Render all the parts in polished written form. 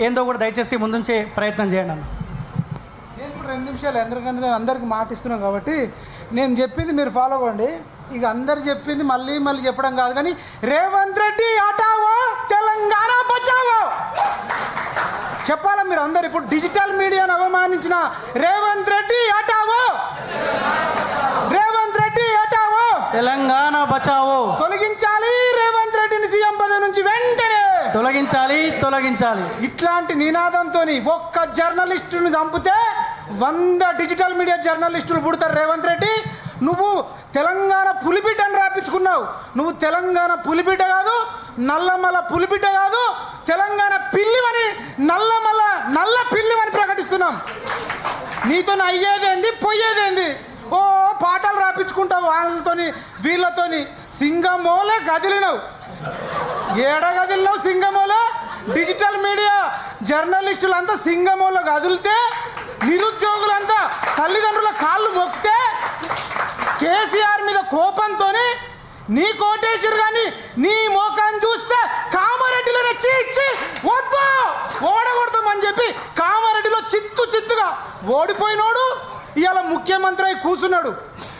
ఏందో కూడా దయచేసి ముందుంచే ప్రయత్నం చేయండి అన్న. నేను ఇప్పుడు 2 నిమిషాలు అందరికి మాట ఇస్తున్నాం కాబట్టి నేను చెప్పింది మీరు ఫాలో అవ్వండి. ఇక అందరు చెప్పింది మళ్ళీ చెప్పడం కాదు, కానీ రేవంత్ రెడ్డి హటావో తెలంగాణ బచావో చెప్పాలా మీరు అందరు. ఇప్పుడు డిజిటల్ మీడియాను అవమానించిన రేవంత్ రెడ్డి హటావో, రేవంత్ రెడ్డి హటావో, తెలంగాణ బచావో, తొలగించాలి రేవంత్ రెడ్డిని సీఎం పదవి నుంచి వెంటనే తొలగించాలి. ఇట్లాంటి నినాదంతో ఒక్క జర్నలిస్టుని చంపితే 100 డిజిటల్ మీడియా జర్నలిస్టులు పుడతారు. రేవంత్ రెడ్డి, నువ్వు తెలంగాణ పులిబిడ్డని రాపించుకున్నావు. నువ్వు తెలంగాణ పులిబిడ్డ కాదు, నల్లమల పులిబిడ్డ కాదు, తెలంగాణ పిల్లివని నల్ల పిల్లివని ప్రకటిస్తున్నాం. నీతో అయ్యేదేంది పోయేదేంది? ఓ పాటలు రాపించుకుంటావు వాళ్ళతోని వీళ్ళతోని. సింగమోలే కదిలినవు, ఏడగదిలినావు సింగమోలో. డిజిటల్ మీడియా జర్నలిస్టులంతా సింగమోలో కదిలితే, నిరుద్యోగులంతా తల్లిదండ్రుల కాళ్ళు మొక్కితే, కేసీఆర్ మీద కోపంతో నీ కోటేశ్వరు కానీ నీ మోకాన్ని చూస్తే కామారెడ్డిలో ఇచ్చి వద్దు ఓడగొడతామని చెప్పి కామారెడ్డిలో చిత్తుగా ఓడిపోయినోడు ఇవాళ ముఖ్యమంత్రి అయి కూర్చున్నాడు.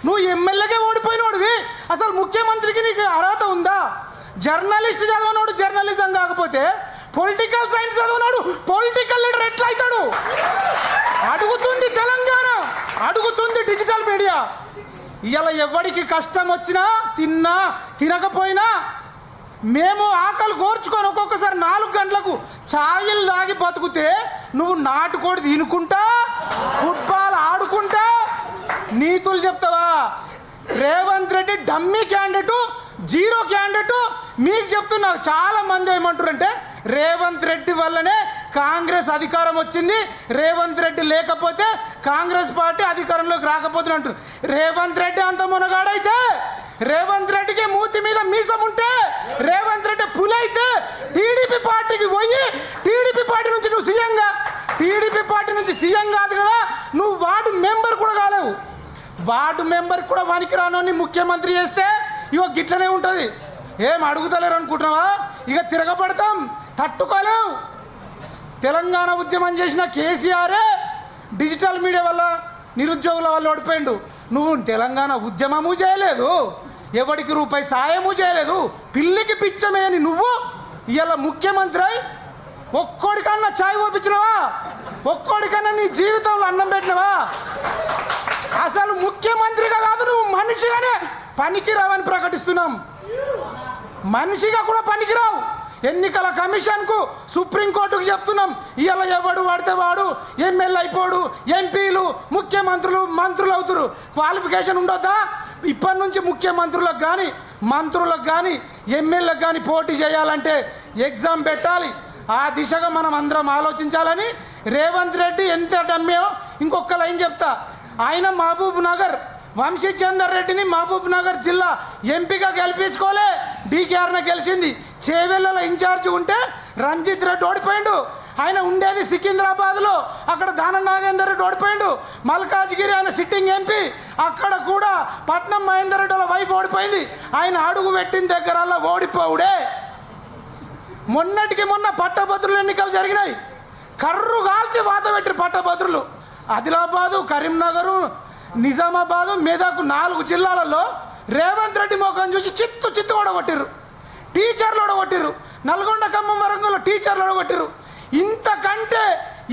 నువ్వు ఎమ్మెల్యేకే ఓడిపోయినోడివి, అసలు ముఖ్యమంత్రికి నీకు అర్హత ఉందా? జర్నలిస్ట్ చదవనోడు జర్నలిజం కాకపోతే పొలిటికల్ సైన్స్ చదవనోడు పొలిటికల్ లీడర్ ఎట్లా అవుతాడు? అడుగుతుంది తెలంగాణ, అడుగుతుంది డిజిటల్ మీడియా. ఇవాళ ఎవరికి కష్టం వచ్చినా తినకపోయినా మేము ఆకలి కోర్చుకొని ఒక్కొక్కసారి 4 గంటలకు ఛాయలు తాగి బతుకుతే నువ్వు నాటుకోడి తినుకుంటా ఫుట్బాల్ ఆడుకుంటా నీతులు చెప్తావా? Revanth Reddy dummy candidate, zero candidate. మీకు చెప్తున్నారు చాలా మంది ఏమంటారంటే రేవంత్ రెడ్డి వల్లనే కాంగ్రెస్ అధికారం వచ్చింది, రేవంత్ రెడ్డి లేకపోతే కాంగ్రెస్ పార్టీ అధికారంలోకి రాకపోతుంది అంటారు. రేవంత్ రెడ్డి అంత మునగాడైతే, రేవంత్ రెడ్డికి మూతి మీద మీసం ఉంటే, రేవంత్ రెడ్డి పులైతే టీడీపీ పార్టీకి పోయి టీడీపీ పార్టీ నుంచి నువ్వు సీఎంగా, టీడీపీ పార్టీ నుంచి సీఎం కాదు కదా, నువ్వు వార్డు మెంబర్ కూడా కాలేవు. వార్డు మెంబర్ కూడా పనికిరానోని ముఖ్యమంత్రి చేస్తే ఇగో గిట్లనే ఉంటుంది. ఏం అడుగుతలేరు అనుకుంటున్నావా? ఇక తిరగబడతాం, తట్టుకోలేవు. తెలంగాణ ఉద్యమం చేసిన కేసీఆరే డిజిటల్ మీడియా వల్ల నిరుద్యోగుల వల్ల ఓడిపోయిండు. నువ్వు తెలంగాణ ఉద్యమము చేయలేదు, ఎవరికి రూపాయి సాయము చేయలేదు, పిల్లికి పిచ్చమేని నువ్వు ఇవాళ ముఖ్యమంత్రి ఒక్కోడికన్నా ఛాయ్ ఓపించినవా? ఒక్కోడికన్నా నీ జీవితంలో అన్నం పెట్టినవా? అసలు ముఖ్యమంత్రిగా కాదు, నువ్వు మనిషిగానే పనికిరావని ప్రకటిస్తున్నాం. మనిషిగా కూడా పనికిరావు. ఎన్నికల కమిషన్కు సుప్రీంకోర్టుకు చెప్తున్నాం, ఇవాళ ఎవడు పడితే వాడు ఎమ్మెల్యే అయిపోడు, ఎంపీలు ముఖ్యమంత్రులు మంత్రులు అవుతారు. క్వాలిఫికేషన్ ఉండొద్దా? ఇప్పటి నుంచి ముఖ్యమంత్రులకు కానీ మంత్రులకు కానీ ఎమ్మెల్యేలకు కానీ పోటీ చేయాలంటే ఎగ్జామ్ పెట్టాలి. ఆ దిశగా మనం అందరం ఆలోచించాలని రేవంత్ రెడ్డి ఎంత డమ్మేయో ఇంకొక లైన్ చెప్తా. ఆయన మహబూబ్ నగర్ వంశీచందర్ రెడ్డిని మహబూబ్ నగర్ జిల్లా ఎంపీగా గెలిపించుకోలే, డీకేఆర్న గెలిచింది. చేవెళ్ళలో ఇన్ఛార్జ్ ఉంటే రంజిత్ రెడ్డి ఓడిపోయిండు. ఆయన ఉండేది సికింద్రాబాద్లో, అక్కడ దాన నాగేందర్ రెడ్డి ఓడిపోయిండు. మల్కాజ్గిరి ఆయన సిట్టింగ్ ఎంపీ, అక్కడ కూడా పట్నం మహేందర్ రెడ్డి వాళ్ళ వైఫ్ ఓడిపోయింది. ఆయన అడుగు పెట్టిన దగ్గరల్లా ఓడిపోవుడే. మొన్నటికి మొన్న పట్టభద్రుల ఎన్నికలు జరిగినాయి, కర్రు కాల్చి వాత పెట్టిరు పట్టభద్రులు. ఆదిలాబాదు, కరీంనగరు, నిజామాబాదు, మెదక్ 4 జిల్లాలలో రేవంత్ రెడ్డి మోకం చూసి చిత్తు ఓడగొట్టిర్రు. టీచర్లు ఓడగొట్టిర్రు. నల్గొండ ఖమ్మం వరంగల్లో టీచర్లు ఓడగొట్టిర్రు. ఇంతకంటే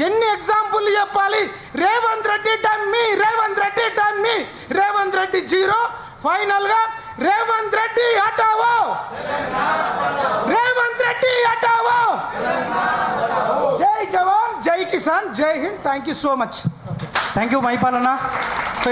ఎన్ని ఎగ్జాంపుల్ చెప్పాలి? Revanth Reddy dummy, Revanth Reddy dummy, Revanth Reddy zero. ఫైనల్గా రేవంత్ రెడ్డి హటావో, రేవంత్ రెడ్డి హటావో. జై జవాన్, జై కిసాన్, జై Hind. Thank you so much. Thank you మైపాలన్న.